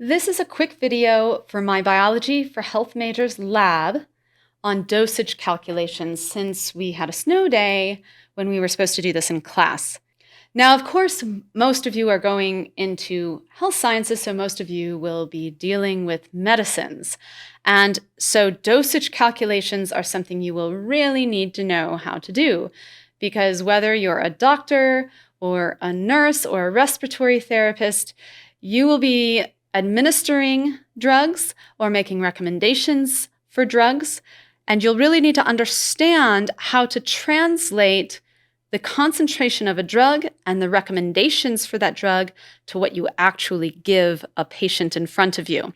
This is a quick video for my Biology for Health Majors lab on dosage calculations since we had a snow day when we were supposed to do this in class. Now, of course, most of you are going into health sciences, so most of you will be dealing with medicines. And so dosage calculations are something you will really need to know how to do, because whether you're a doctor or a nurse or a respiratory therapist, you will be administering drugs or making recommendations for drugs, and you'll really need to understand how to translate the concentration of a drug and the recommendations for that drug to what you actually give a patient in front of you.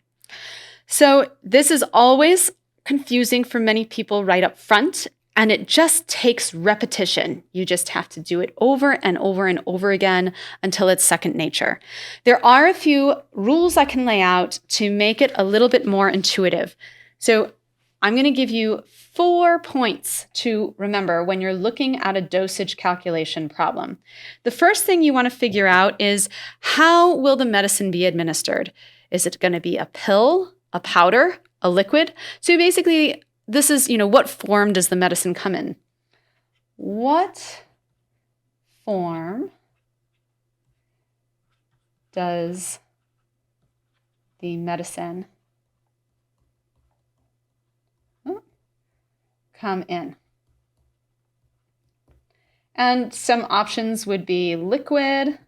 So this is always confusing for many people right up front, and it just takes repetition. You just have to do it over and over and over again until it's second nature. There are a few rules I can lay out to make it a little bit more intuitive. So I'm going to give you 4 points to remember when you're looking at a dosage calculation problem. The first thing you want to figure out is, how will the medicine be administered? Is it going to be a pill, a powder, a liquid? So basically, this is, what form does the medicine come in? What form does the medicine come in? And some options would be liquid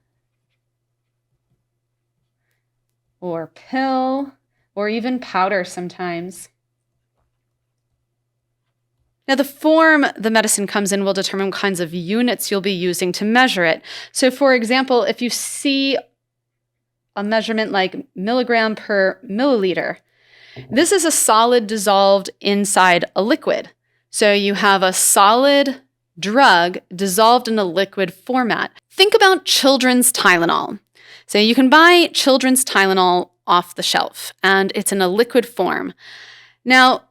or pill or even powder sometimes. Now, the form the medicine comes in will determine what kinds of units you'll be using to measure it. So, for example, if you see a measurement like milligram per milliliter, this is a solid dissolved inside a liquid. So you have a solid drug dissolved in a liquid format. Think about children's Tylenol. So you can buy children's Tylenol off the shelf, and it's in a liquid form. Now,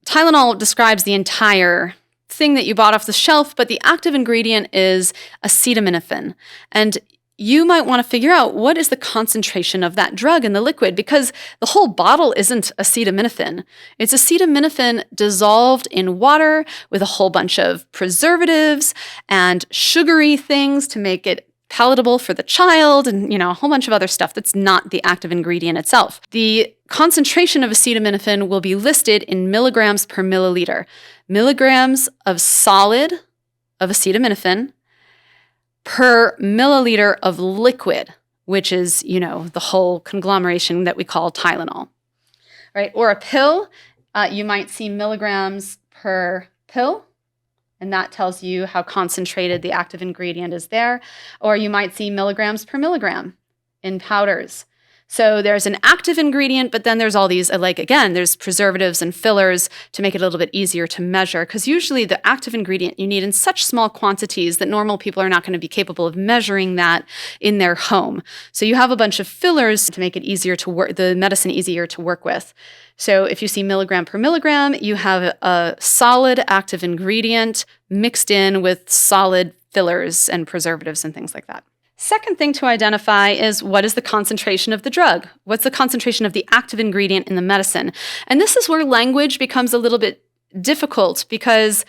Tylenol describes the entire thing that you bought off the shelf, but the active ingredient is acetaminophen. And you might want to figure out what is the concentration of that drug in the liquid, because the whole bottle isn't acetaminophen. It's acetaminophen dissolved in water with a whole bunch of preservatives and sugary things to make it palatable for the child, and a whole bunch of other stuff that's not the active ingredient itself. The concentration of acetaminophen will be listed in milligrams per milliliter. Milligrams of solid of acetaminophen per milliliter of liquid, which is, the whole conglomeration that we call Tylenol, right? Or a pill, you might see milligrams per pill, and that tells you how concentrated the active ingredient is there. Or you might see milligrams per milligram in powders. So there's an active ingredient, but then there's all these, there's preservatives and fillers to make it a little bit easier to measure, because usually the active ingredient you need in such small quantities that normal people are not going to be capable of measuring that in their home. So you have a bunch of fillers to make it easier to work, the medicine easier to work with. So if you see milligram per milligram, you have a solid active ingredient mixed in with solid fillers and preservatives and things like that. Second thing to identify is, what is the concentration of the drug? What's the concentration of the active ingredient in the medicine? And this is where language becomes a little bit difficult, because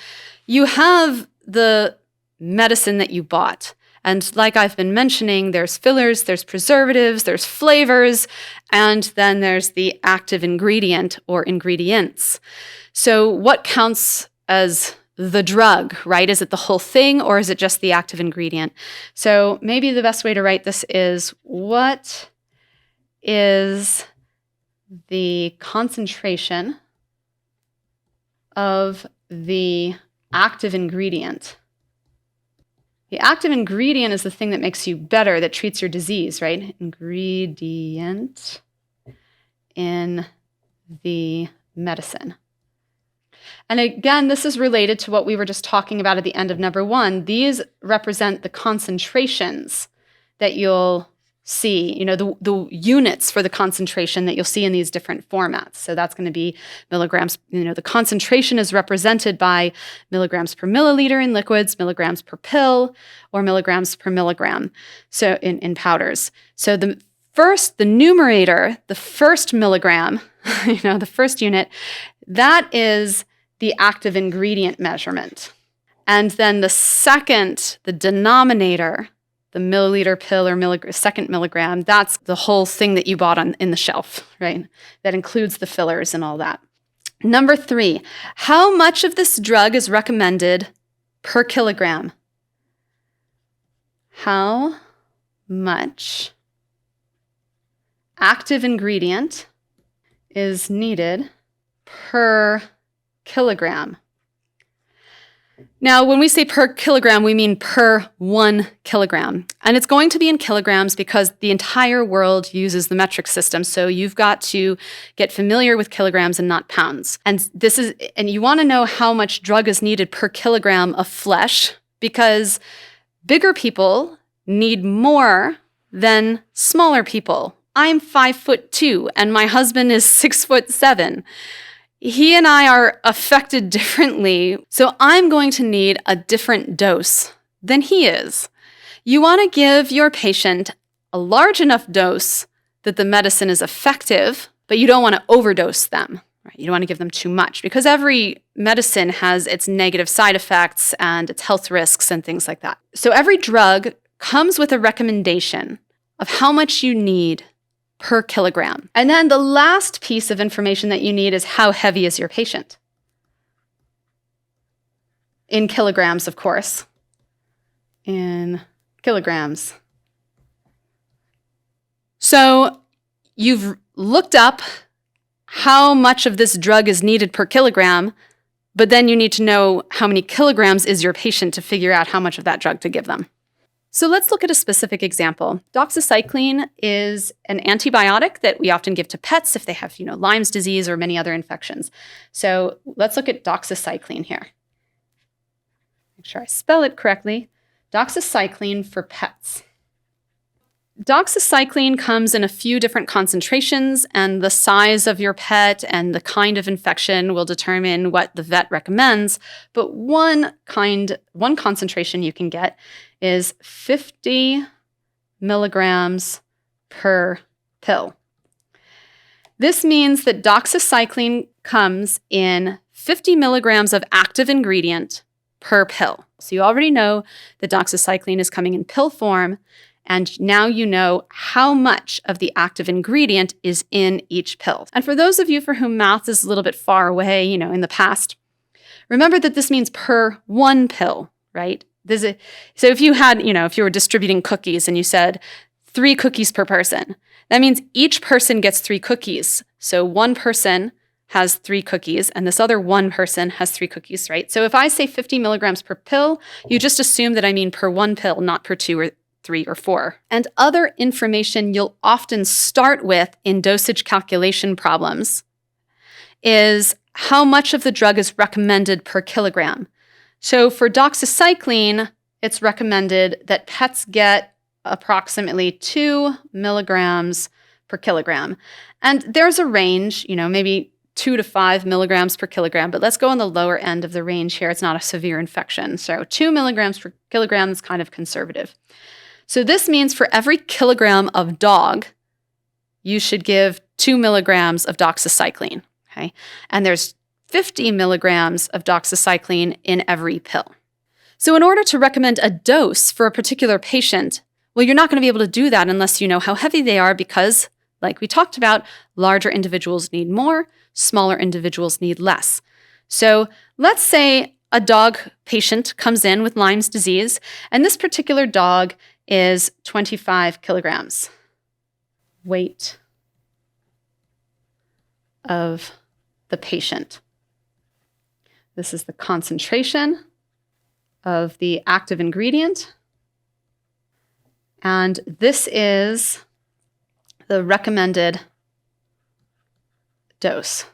you have the medicine that you bought. And like I've been mentioning, there's fillers, there's preservatives, there's flavors, and then there's the active ingredient or ingredients. So what counts as the drug, right? Is it the whole thing, or is it just the active ingredient? So maybe the best way to write this is, what is the concentration of the active ingredient? The active ingredient is the thing that makes you better, that treats your disease, right? Ingredient in the medicine. And again, this is related to what we were just talking about at the end of number 1. These represent the concentrations that you'll see, the units for the concentration that you'll see in these different formats. So that's going to be milligrams. The concentration is represented by milligrams per milliliter in liquids, milligrams per pill, or milligrams per milligram. So in powders. So the the numerator, the first milligram, the first unit, that is the active ingredient measurement. And then the denominator, the milliliter pill or second milligram, that's the whole thing that you bought in the shelf, right? That includes the fillers and all that. Number 3, how much of this drug is recommended per kilogram? How much active ingredient is needed per kilogram? Now, when we say per kilogram, we mean per 1 kilogram. And it's going to be in kilograms because the entire world uses the metric system. So you've got to get familiar with kilograms and not pounds. And you want to know how much drug is needed per kilogram of flesh because bigger people need more than smaller people. I'm 5'2" and my husband is 6'7". He and I are affected differently, so I'm going to need a different dose than he is. You want to give your patient a large enough dose that the medicine is effective, but you don't want to overdose them. Right? You don't want to give them too much because every medicine has its negative side effects and its health risks and things like that. So every drug comes with a recommendation of how much you need per kilogram. And then the last piece of information that you need is how heavy is your patient? In kilograms, of course. In kilograms. So you've looked up how much of this drug is needed per kilogram, but then you need to know how many kilograms is your patient to figure out how much of that drug to give them. So let's look at a specific example. Doxycycline is an antibiotic that we often give to pets if they have, Lyme's disease or many other infections. So let's look at doxycycline here. Make sure I spell it correctly. Doxycycline for pets. Doxycycline comes in a few different concentrations, and the size of your pet and the kind of infection will determine what the vet recommends. But one concentration you can get is 50 milligrams per pill. This means that doxycycline comes in 50 milligrams of active ingredient per pill. So you already know that doxycycline is coming in pill form, and now you know how much of the active ingredient is in each pill. And for those of you for whom math is a little bit far away, in the past, remember that this means per 1 pill, right? So if you had, if you were distributing cookies and you said 3 cookies per person, that means each person gets 3 cookies. So one person has 3 cookies and this other one person has 3 cookies, right? So if I say 50 milligrams per pill, you just assume that I mean per 1 pill, not per 2 or 3 or 4. And other information you'll often start with in dosage calculation problems is how much of the drug is recommended per kilogram. So for doxycycline, it's recommended that pets get approximately 2 milligrams per kilogram. And there's a range, maybe 2 to 5 milligrams per kilogram, but let's go on the lower end of the range here. It's not a severe infection. So 2 milligrams per kilogram is kind of conservative. So this means for every kilogram of dog, you should give 2 milligrams of doxycycline, okay? And there's 50 milligrams of doxycycline in every pill. So in order to recommend a dose for a particular patient, well, you're not going to be able to do that unless you know how heavy they are because, like we talked about, larger individuals need more, smaller individuals need less. So let's say a dog patient comes in with Lyme's disease, and this particular dog is 25 kilograms. Weight of the patient. This is the concentration of the active ingredient. And this is the recommended dose.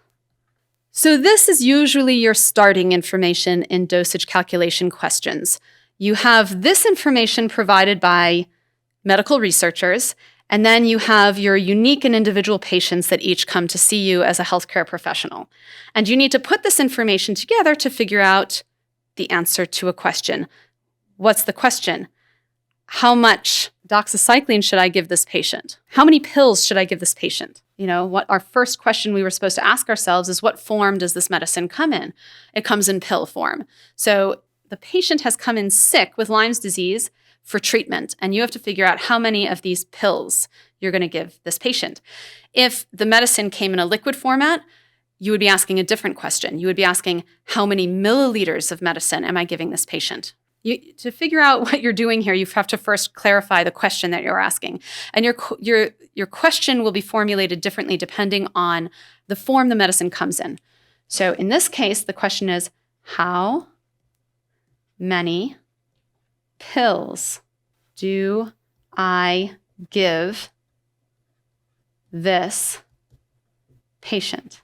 So this is usually your starting information in dosage calculation questions. You have this information provided by medical researchers, and then you have your unique and individual patients that each come to see you as a healthcare professional. And you need to put this information together to figure out the answer to a question. What's the question? How much doxycycline should I give this patient? How many pills should I give this patient? What our first question we were supposed to ask ourselves is, what form does this medicine come in? It comes in pill form. So the patient has come in sick with Lyme's disease for treatment, and you have to figure out how many of these pills you're going to give this patient. If the medicine came in a liquid format, you would be asking a different question. You would be asking, how many milliliters of medicine am I giving this patient? To figure out what you're doing here, you have to first clarify the question that you're asking. And your question will be formulated differently depending on the form the medicine comes in. So in this case, the question is, how many pills do I give this patient?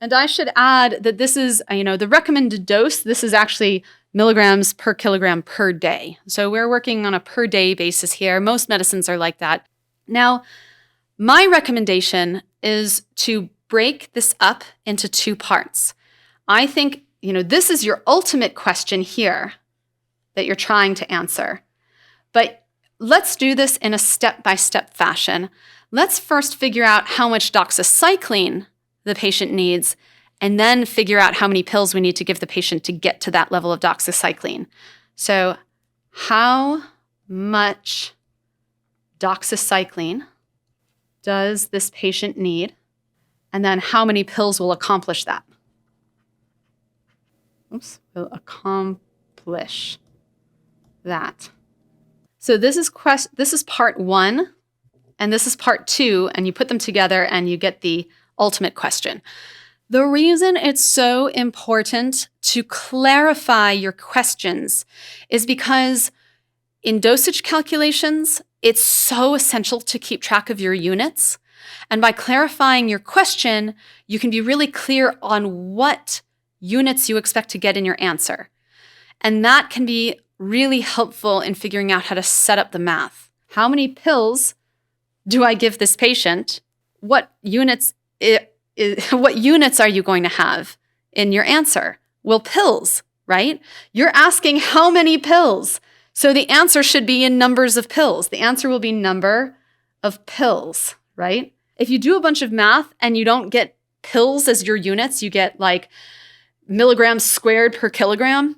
And I should add that this is, the recommended dose. This is actually milligrams per kilogram per day. So we're working on a per day basis here. Most medicines are like that. Now, my recommendation is to break this up into 2 parts. I think, this is your ultimate question here that you're trying to answer. But let's do this in a step-by-step fashion. Let's first figure out how much doxycycline the patient needs, and then figure out how many pills we need to give the patient to get to that level of doxycycline. So how much doxycycline does this patient need? And then how many pills will accomplish that? Will accomplish that. So this is part 1, and this is part 2, and you put them together and you get the ultimate question. The reason it's so important to clarify your questions is because in dosage calculations, it's so essential to keep track of your units. And by clarifying your question, you can be really clear on what units you expect to get in your answer. And that can be really helpful in figuring out how to set up the math. How many pills do I give this patient? What units are you going to have in your answer? Well, pills, right? You're asking how many pills. So the answer should be in numbers of pills. The answer will be number of pills, right? If you do a bunch of math and you don't get pills as your units, you get like milligrams squared per kilogram,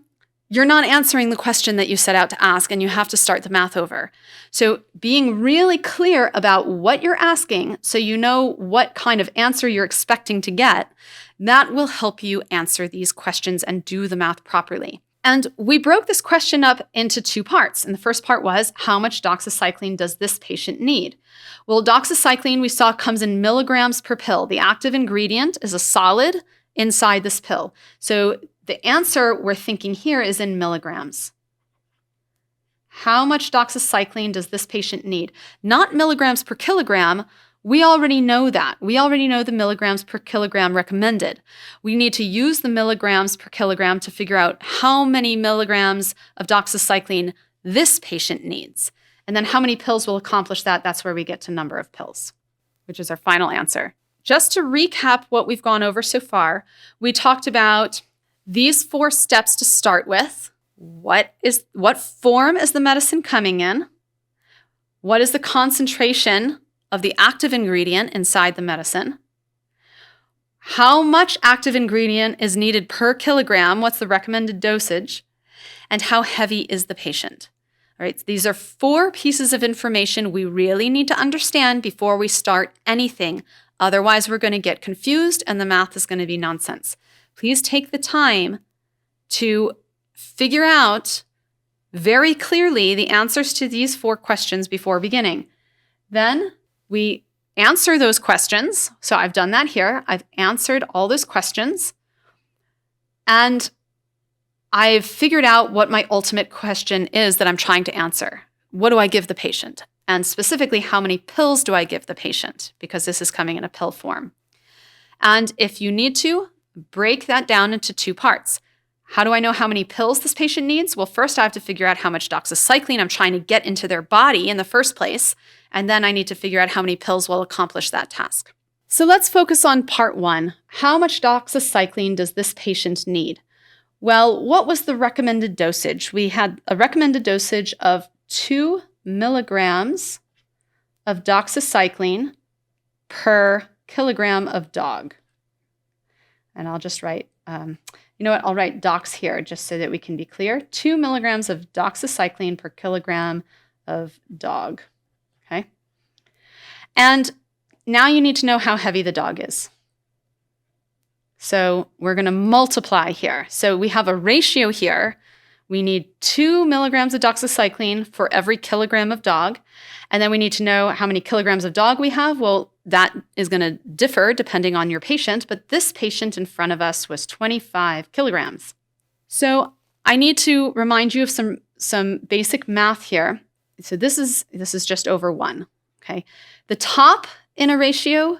you're not answering the question that you set out to ask, and you have to start the math over. So being really clear about what you're asking so you know what kind of answer you're expecting to get, that will help you answer these questions and do the math properly. And we broke this question up into 2 parts. And the first part was, how much doxycycline does this patient need? Well, doxycycline we saw comes in milligrams per pill. The active ingredient is a solid inside this pill. So the answer we're thinking here is in milligrams. How much doxycycline does this patient need? Not milligrams per kilogram. We already know that. We already know the milligrams per kilogram recommended. We need to use the milligrams per kilogram to figure out how many milligrams of doxycycline this patient needs. And then how many pills will accomplish that? That's where we get to number of pills, which is our final answer. Just to recap what we've gone over so far, we talked about these 4 steps to start with. What form is the medicine coming in? What is the concentration of the active ingredient inside the medicine? How much active ingredient is needed per kilogram? What's the recommended dosage? And how heavy is the patient? All right, so these are 4 pieces of information we really need to understand before we start anything. Otherwise, we're going to get confused and the math is going to be nonsense. Please take the time to figure out very clearly the answers to these 4 questions before beginning. Then we answer those questions. So I've done that here. I've answered all those questions. And I've figured out what my ultimate question is that I'm trying to answer. What do I give the patient? And specifically, how many pills do I give the patient? Because this is coming in a pill form. And if you need to, break that down into 2 parts. How do I know how many pills this patient needs? Well, first I have to figure out how much doxycycline I'm trying to get into their body in the first place, and then I need to figure out how many pills will accomplish that task. So let's focus on part 1. How much doxycycline does this patient need? Well, what was the recommended dosage? We had a recommended dosage of 2 milligrams of doxycycline per kilogram of dog. And I'll just write, you know what, I'll write dox here just so that we can be clear. 2 milligrams of doxycycline per kilogram of dog, okay? And now you need to know how heavy the dog is. So we're going to multiply here. So we have a ratio here. We need 2 milligrams of doxycycline for every kilogram of dog. And then we need to know how many kilograms of dog we have. Well, that is going to differ depending on your patient, but this patient in front of us was 25 kilograms. So I need to remind you of some basic math here. So this is just over 1, okay? The top in a ratio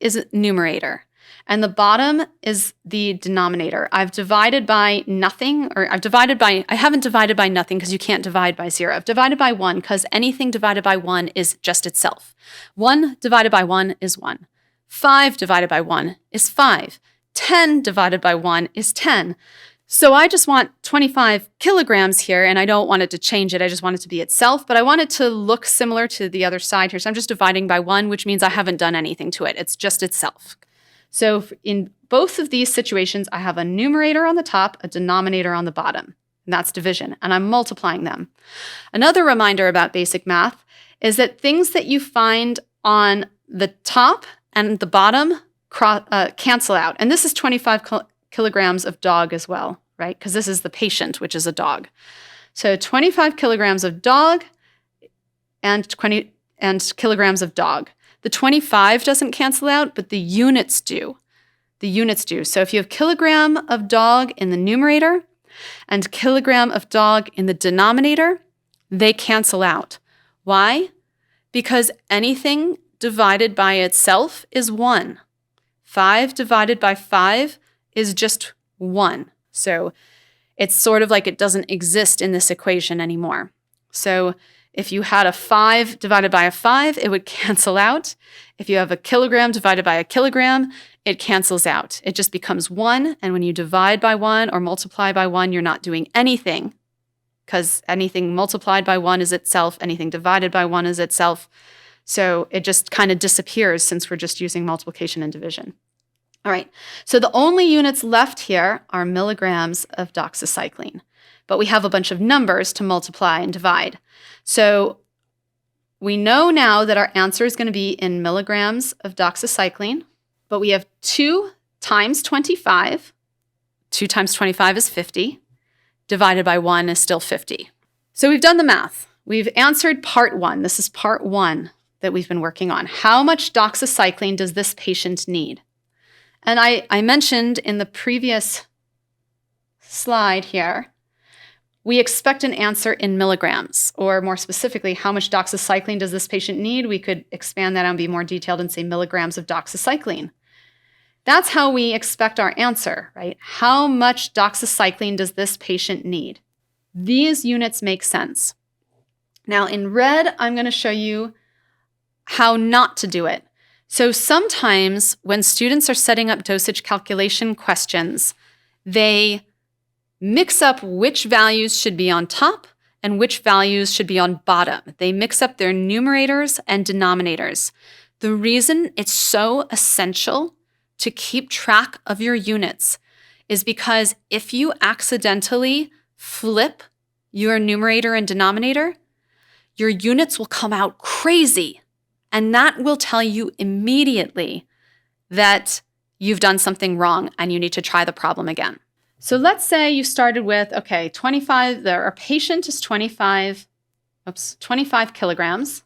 is a numerator, and the bottom is the denominator. I've divided by nothing, or I haven't divided by nothing because you can't divide by 0. I've divided by 1 because anything divided by 1 is just itself. 1 divided by 1 is 1. 5 divided by 1 is 5. 10 divided by 1 is 10. So I just want 25 kilograms here, and I don't want it to change it. I just want it to be itself, but I want it to look similar to the other side here. So I'm just dividing by 1, which means I haven't done anything to it. It's just itself. So in both of these situations, I have a numerator on the top, a denominator on the bottom, and that's division, and I'm multiplying them. Another reminder about basic math is that things that you find on the top and the bottom cancel out. And this is 25 kilograms of dog as well, right? Because this is the patient, which is a dog. So 25 kilograms of dog and kilograms of dog. The 25 doesn't cancel out, but the units do. The units do. So if you have kilogram of dog in the numerator and kilogram of dog in the denominator, they cancel out. Why? Because anything divided by itself is 1. 5 divided by 5 is just 1. So it's sort of like it doesn't exist in this equation anymore. So if you had a 5 divided by a 5, it would cancel out. If you have a kilogram divided by a kilogram, it cancels out. It just becomes 1. And when you divide by 1 or multiply by 1, you're not doing anything, because anything multiplied by 1 is itself. Anything divided by 1 is itself. So it just kind of disappears since we're just using multiplication and division. All right, so the only units left here are milligrams of doxycycline, but we have a bunch of numbers to multiply and divide. So we know now that our answer is going to be in milligrams of doxycycline, but we have 2 times 25. 2 times 25 is 50. Divided by 1 is still 50. So we've done the math. We've answered part 1. This is part 1 that we've been working on. How much doxycycline does this patient need? And I mentioned in the previous slide here, we expect an answer in milligrams, or more specifically, how much doxycycline does this patient need? We could expand that and be more detailed and say milligrams of doxycycline. That's how we expect our answer, right? How much doxycycline does this patient need? These units make sense. Now in red, I'm going to show you how not to do it. So sometimes when students are setting up dosage calculation questions, they mix up which values should be on top and which values should be on bottom. They mix up their numerators and denominators. The reason it's so essential to keep track of your units is because if you accidentally flip your numerator and denominator, your units will come out crazy. And that will tell you immediately that you've done something wrong and you need to try the problem again. So let's say you started with, okay, 25, our patient is 25 kilograms.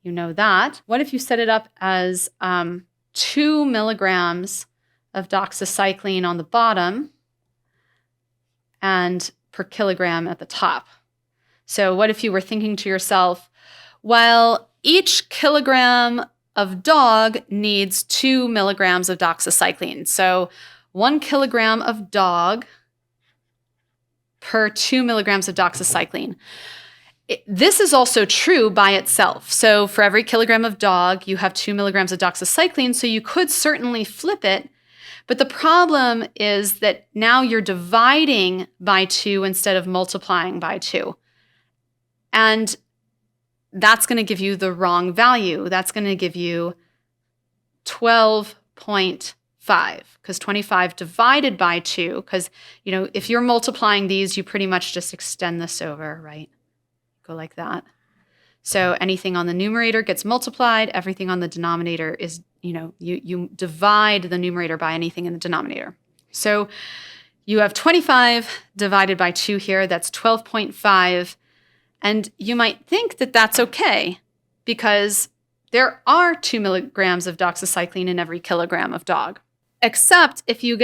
You know that. What if you set it up as 2 milligrams of doxycycline on the bottom and per kilogram at the top? So what if you were thinking to yourself, well, each kilogram of dog needs 2 milligrams of doxycycline. So 1 kilogram of dog per 2 milligrams of doxycycline. This is also true by itself. So for every kilogram of dog, you have 2 milligrams of doxycycline. So you could certainly flip it. But the problem is that now you're dividing by 2 instead of multiplying by 2. And that's going to give you the wrong value. That's going to give you 12.5, because 25 divided by 2, because, if you're multiplying these, you pretty much just extend this over, right? Go like that. So anything on the numerator gets multiplied. Everything on the denominator is, you divide the numerator by anything in the denominator. So you have 25 divided by 2 here. That's 12.5. And you might think that that's okay because there are 2 milligrams of doxycycline in every kilogram of dog. Except if you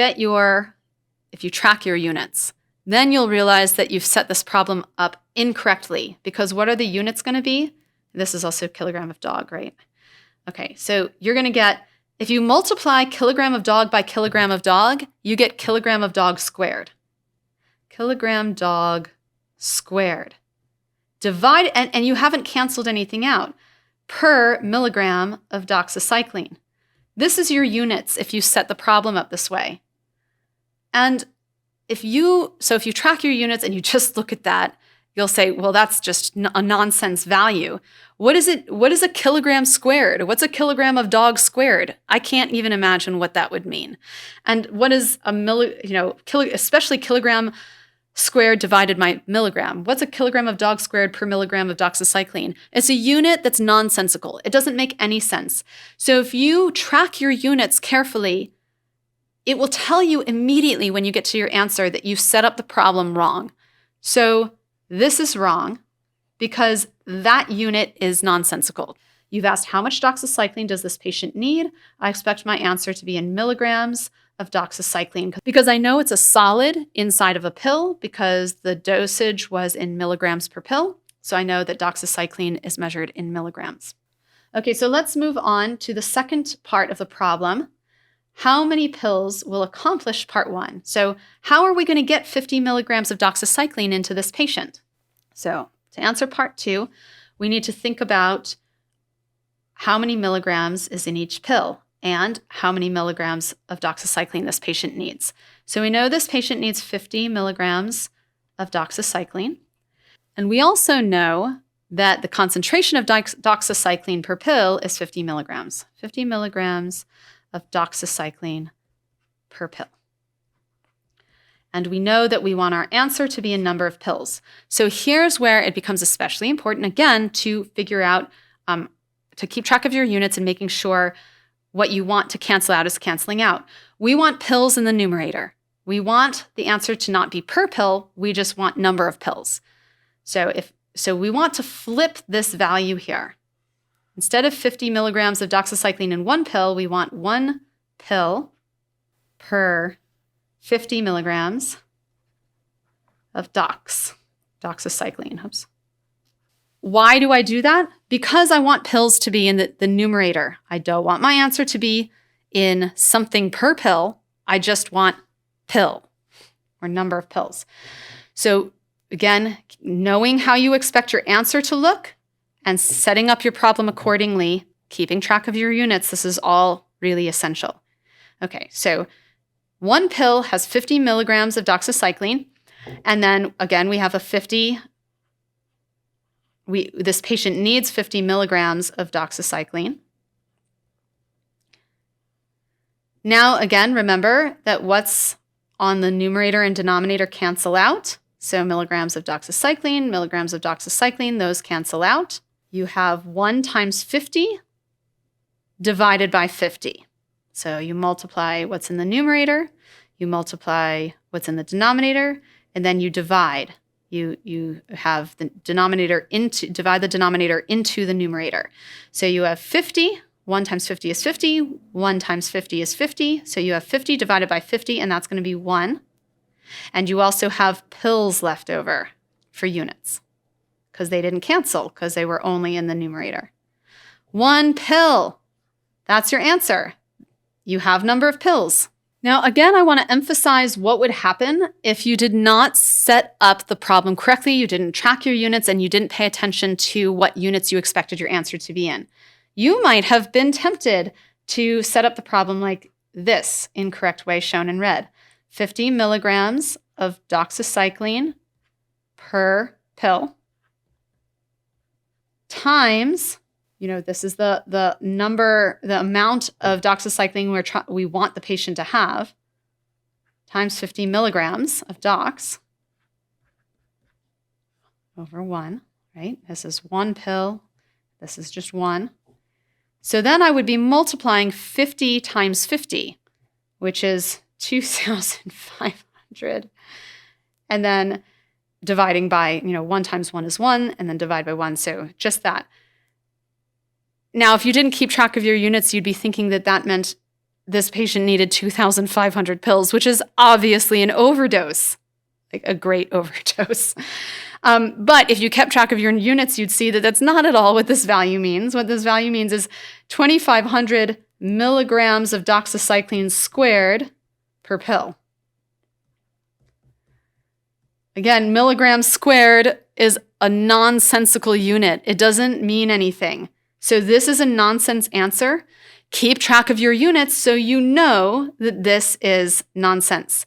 track your units, then you'll realize that you've set this problem up incorrectly, because what are the units going to be? This is also kilogram of dog, right? Okay, so you're going to get, if you multiply kilogram of dog by kilogram of dog, you get kilogram of dog squared. Kilogram dog squared. Divide, and you haven't canceled anything out, per milligram of doxycycline. This is your units if you set the problem up this way. And if you track your units and you just look at that, you'll say, well, that's just a nonsense value. What is a kilogram squared? What's a kilogram of dog squared? I can't even imagine what that would mean. And what is especially kilogram squared divided by milligram? What's a kilogram of dog squared per milligram of doxycycline? It's a unit that's nonsensical. It doesn't make any sense. So if you track your units carefully, it will tell you immediately when you get to your answer that you've set up the problem wrong. So this is wrong because that unit is nonsensical. You've asked how much doxycycline does this patient need? I expect my answer to be in milligrams of doxycycline because I know it's a solid inside of a pill because the dosage was in milligrams per pill. So I know that doxycycline is measured in milligrams. Okay, so let's move on to the second part of the problem. How many pills will accomplish part 1? So how are we going to get 50 milligrams of doxycycline into this patient? So to answer part 2, we need to think about how many milligrams is in each pill and how many milligrams of doxycycline this patient needs. So we know this patient needs 50 milligrams of doxycycline. And we also know that the concentration of doxycycline per pill is 50 milligrams. 50 milligrams of doxycycline per pill. And we know that we want our answer to be a number of pills. So here's where it becomes especially important, again, to figure out, to keep track of your units and making sure what you want to cancel out is canceling out. We want pills in the numerator. We want the answer to not be per pill. We just want number of pills. So we want to flip this value here. Instead of 50 milligrams of doxycycline in one pill, we want 1 pill per 50 milligrams of doxycycline. Oops. Why do I do that? Because I want pills to be in the numerator. I don't want my answer to be in something per pill. I just want pill or number of pills. So again, knowing how you expect your answer to look and setting up your problem accordingly, keeping track of your units, this is all really essential. Okay, so 1 pill has 50 milligrams of doxycycline. And then again, we have this patient needs 50 milligrams of doxycycline. Now, again, remember that what's on the numerator and denominator cancel out. So milligrams of doxycycline, those cancel out. You have 1 times 50 divided by 50. So you multiply what's in the numerator, you multiply what's in the denominator, and then you divide. You have the denominator divide the denominator into the numerator. So you have 50, 1 times 50 is 50, 1 times 50 is 50. So you have 50 divided by 50, and that's going to be 1. And you also have pills left over for units because they didn't cancel because they were only in the numerator. 1 pill. That's your answer. You have number of pills. Now, again, I want to emphasize what would happen if you did not set up the problem correctly, you didn't track your units, and you didn't pay attention to what units you expected your answer to be in. You might have been tempted to set up the problem like this incorrect way shown in red. 50 milligrams of doxycycline per pill. times, this is the number, the amount of doxycycline we want the patient to have, times 50 milligrams of dox over 1, right? This is 1 pill. This is just 1. So then I would be multiplying 50 times 50, which is 2,500. And then dividing by, 1 times 1 is 1, and then divide by 1. So just that. Now, if you didn't keep track of your units, you'd be thinking that meant this patient needed 2,500 pills, which is obviously an overdose, like a great overdose. But if you kept track of your units, you'd see that that's not at all what this value means. What this value means is 2,500 milligrams of doxycycline squared per pill. Again, milligrams squared is a nonsensical unit. It doesn't mean anything. So this is a nonsense answer. Keep track of your units so you know that this is nonsense.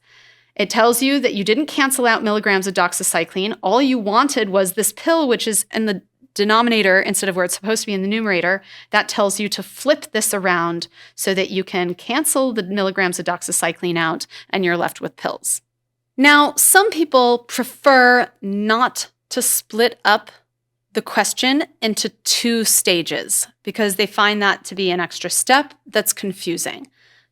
It tells you that you didn't cancel out milligrams of doxycycline. All you wanted was this pill, which is in the denominator instead of where it's supposed to be in the numerator. That tells you to flip this around so that you can cancel the milligrams of doxycycline out and you're left with pills. Now, some people prefer not to split up the question into 2 stages because they find that to be an extra step that's confusing.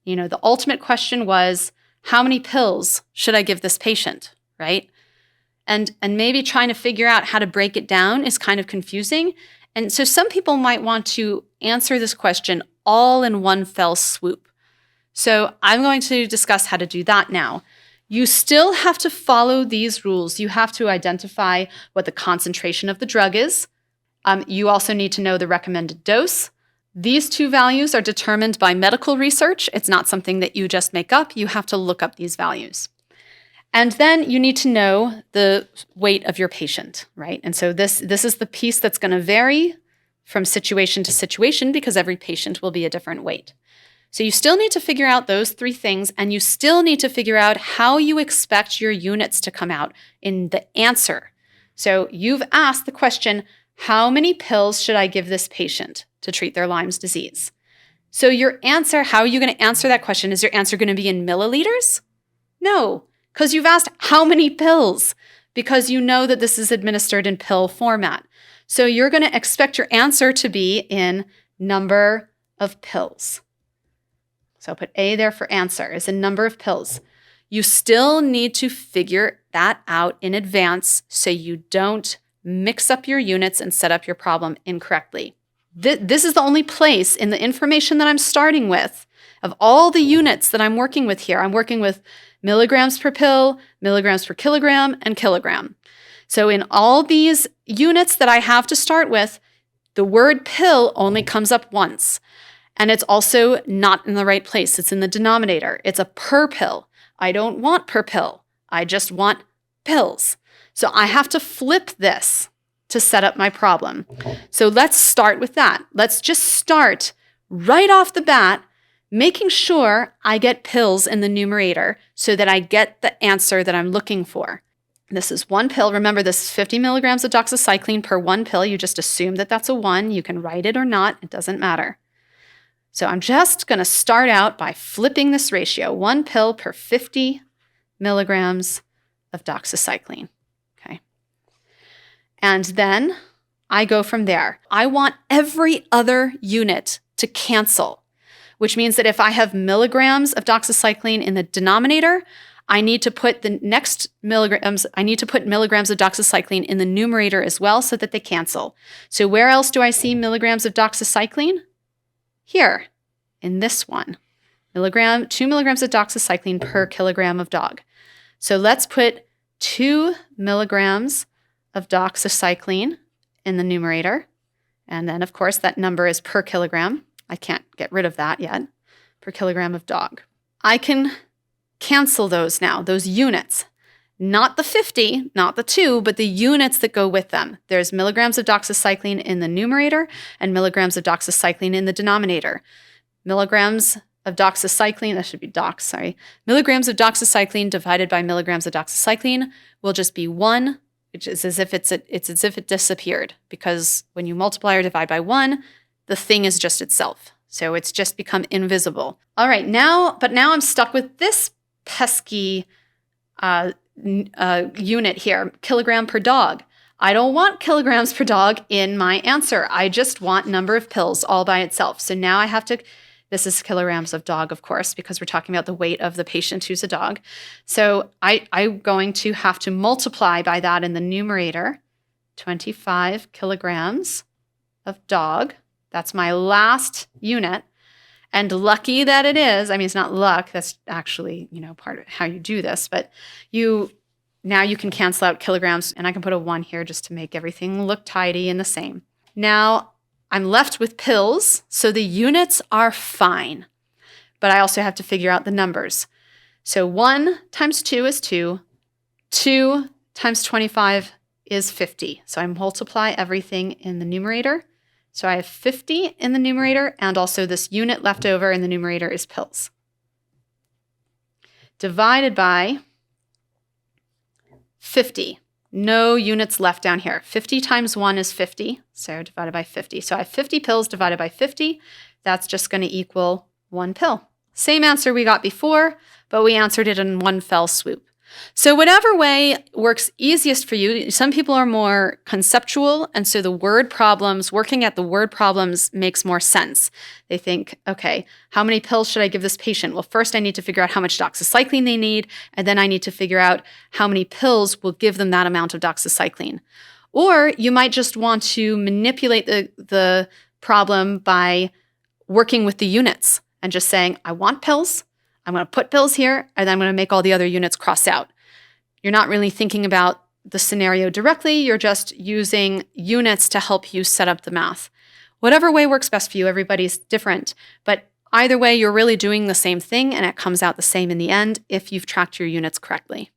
The ultimate question was, how many pills should I give this patient, right? And maybe trying to figure out how to break it down is kind of confusing. And so some people might want to answer this question all in one fell swoop. So I'm going to discuss how to do that now. You still have to follow these rules. You have to identify what the concentration of the drug is. You also need to know the recommended dose. These 2 values are determined by medical research. It's not something that you just make up. You have to look up these values. And then you need to know the weight of your patient, right? And so this is the piece that's going to vary from situation to situation because every patient will be a different weight. So you still need to figure out those 3 things, and you still need to figure out how you expect your units to come out in the answer. So you've asked the question, how many pills should I give this patient to treat their Lyme's disease? So your answer, how are you going to answer that question? Is your answer going to be in milliliters? No, because you've asked how many pills, because you know that this is administered in pill format. So you're going to expect your answer to be in number of pills. So put A there for answer, is a number of pills. You still need to figure that out in advance so you don't mix up your units and set up your problem incorrectly. This is the only place in the information that I'm starting with of all the units that I'm working with here. I'm working with milligrams per pill, milligrams per kilogram, and kilogram. So in all these units that I have to start with, the word pill only comes up once. And it's also not in the right place. It's in the denominator. It's a per pill. I don't want per pill. I just want pills. So I have to flip this to set up my problem. So let's start with that. Let's just start right off the bat, making sure I get pills in the numerator so that I get the answer that I'm looking for. This is 1 pill. Remember, this is 50 milligrams of doxycycline per 1 pill. You just assume that that's a 1. You can write it or not. It doesn't matter. So I'm just going to start out by flipping this ratio, 1 pill per 50 milligrams of doxycycline. Okay. And then I go from there. I want every other unit to cancel, which means that if I have milligrams of doxycycline in the denominator, I need to put the next milligrams, I need to put milligrams of doxycycline in the numerator as well so that they cancel. So where else do I see milligrams of doxycycline? Here, in this one, 2 milligrams of doxycycline per kilogram of dog. So let's put 2 milligrams of doxycycline in the numerator. And then, of course, that number is per kilogram. I can't get rid of that yet, per kilogram of dog. I can cancel those now, those units. Not the 50, not the 2, but the units that go with them. There's milligrams of doxycycline in the numerator and milligrams of doxycycline in the denominator. Milligrams of doxycycline, that should be dox, sorry. Milligrams of doxycycline divided by milligrams of doxycycline will just be 1 which is as if it's as if it disappeared, because when you multiply or divide by 1, the thing is just itself. So it's just become invisible. All right, now I'm stuck with this pesky unit here, kilogram per dog. I don't want kilograms per dog in my answer. I just want number of pills all by itself. So now I have to, this is kilograms of dog, of course, because we're talking about the weight of the patient who's a dog. So I'm going to have to multiply by that in the numerator, 25 kilograms of dog. That's my last unit. And lucky that it is, I mean, it's not luck, that's actually, part of how you do this, but now you can cancel out kilograms, and I can put a 1 here just to make everything look tidy and the same. Now I'm left with pills, so the units are fine, but I also have to figure out the numbers. So 1 times 2 is 2, 2 times 25 is 50. So I multiply everything in the numerator. So I have 50 in the numerator, and also this unit left over in the numerator is pills. Divided by 50. No units left down here. 50 times 1 is 50, so divided by 50. So I have 50 pills divided by 50. That's just going to equal 1 pill. Same answer we got before, but we answered it in one fell swoop. So whatever way works easiest for you, some people are more conceptual, and so working at the word problems makes more sense. They think, okay, how many pills should I give this patient? Well, first I need to figure out how much doxycycline they need, and then I need to figure out how many pills will give them that amount of doxycycline. Or you might just want to manipulate the problem by working with the units and just saying, I want pills. I'm going to put pills here, and then I'm going to make all the other units cross out. You're not really thinking about the scenario directly. You're just using units to help you set up the math. Whatever way works best for you, everybody's different. But either way, you're really doing the same thing, and it comes out the same in the end if you've tracked your units correctly.